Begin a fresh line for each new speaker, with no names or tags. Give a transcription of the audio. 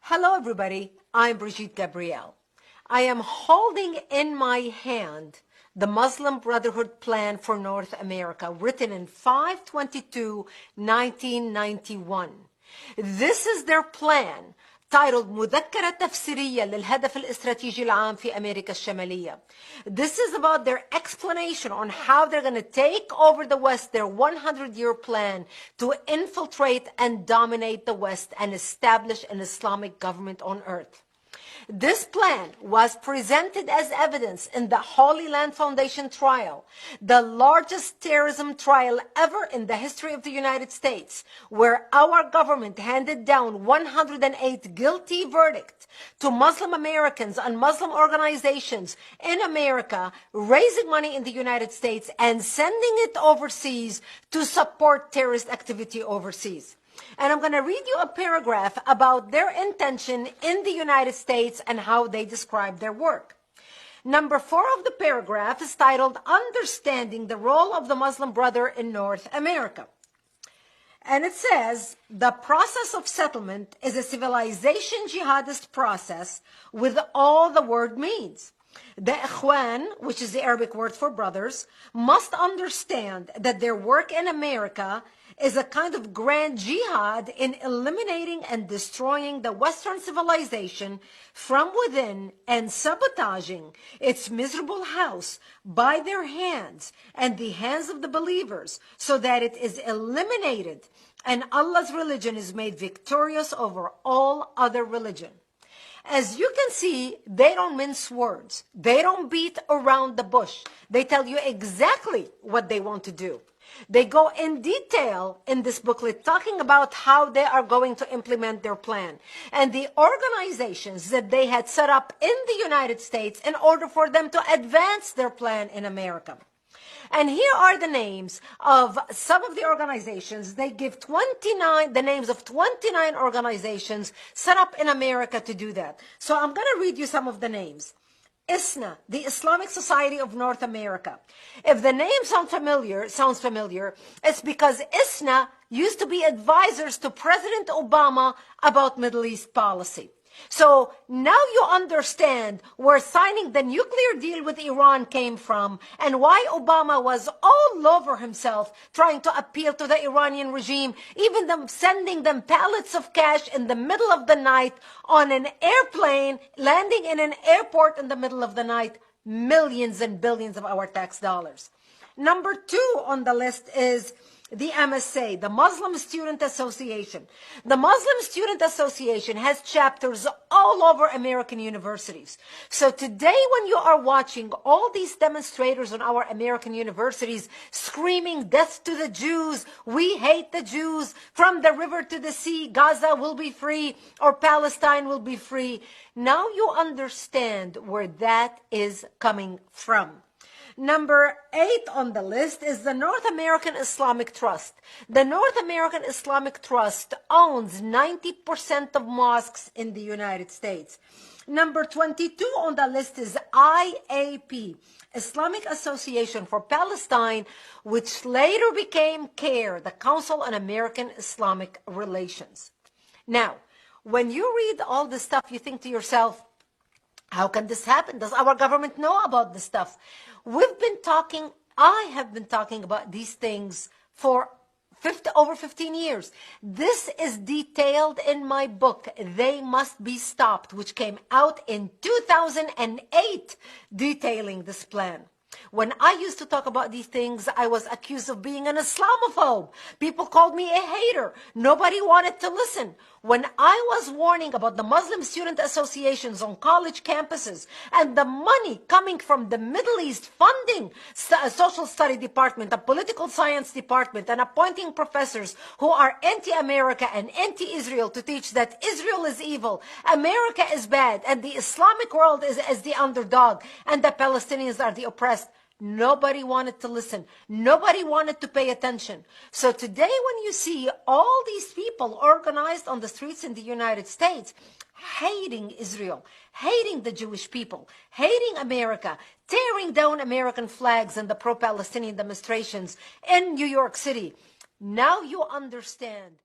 Hello, everybody. I'm Brigitte Gabriel. I am holding in my hand the Muslim Brotherhood Plan for North America, written in 5/22/1991. This is their plan, titled مذكرة تفسيرية للهدف الاستراتيجي العام في أمريكا الشمالية. This is about their explanation on how they're going to take over the West, their 100-year plan to infiltrate and dominate the West and establish an Islamic government on earth. This plan was presented as evidence in the Holy Land Foundation trial, the largest terrorism trial ever in the history of the United States, where our government handed down 108 guilty verdicts to Muslim Americans and Muslim organizations in America, raising money in the United States and sending it overseas to support terrorist activity overseas. And I'm going to read you a paragraph about their intention in the United States and how they describe their work. Number 4 of the paragraph is titled Understanding the Role of the Muslim Brother in North America. And it says, the process of settlement is a civilization jihadist process with all the word means. The Ikhwan, which is the Arabic word for brothers, must understand that their work in America is a kind of grand jihad in eliminating and destroying the Western civilization from within and sabotaging its miserable house by their hands and the hands of the believers, so that it is eliminated and Allah's religion is made victorious over all other religion. As you can see, they don't mince words. They don't beat around the bush. They tell you exactly what they want to do. They go in detail in this booklet talking about how they are going to implement their plan and the organizations that they had set up in the United States in order for them to advance their plan in America. And here are the names of some of the organizations. They give the names of 29 organizations set up in America to do that. So I'm going to read you some of the names. ISNA, the Islamic Society of North America. If the name sounds familiar, it's because ISNA used to be advisors to President Obama about Middle East policy. So now you understand where signing the nuclear deal with Iran came from and why Obama was all over himself trying to appeal to the Iranian regime, even sending them pallets of cash in the middle of the night on an airplane, landing in an airport in the middle of the night, millions and billions of our tax dollars. Number 2 on the list is the MSA, the Muslim Student Association. The Muslim Student Association has chapters all over American universities. So today when you are watching all these demonstrators on our American universities screaming death to the Jews, we hate the Jews, from the river to the sea, Gaza will be free or Palestine will be free. Now you understand where that is coming from. Number 8 on the list is the North American Islamic Trust. The North American Islamic Trust owns 90% of mosques in the United States. Number 22 on the list is IAP, Islamic Association for Palestine, which later became CAIR, the Council on American Islamic Relations. Now, when you read all this stuff, you think to yourself, how can this happen? Does our government know about this stuff? I have been talking about these things for over 15 years. This is detailed in my book, They Must Be Stopped, which came out in 2008, detailing this plan. When I used to talk about these things, I was accused of being an Islamophobe. People called me a hater. Nobody wanted to listen. When I was warning about the Muslim student associations on college campuses and the money coming from the Middle East funding a social study department, a political science department, and appointing professors who are anti-America and anti-Israel to teach that Israel is evil, America is bad, and the Islamic world is the underdog, and the Palestinians are the oppressed, nobody wanted to listen. Nobody wanted to pay attention. So today when you see all these people organized on the streets in the United States, hating Israel, hating the Jewish people, hating America, tearing down American flags and the pro-Palestinian demonstrations in New York City, now you understand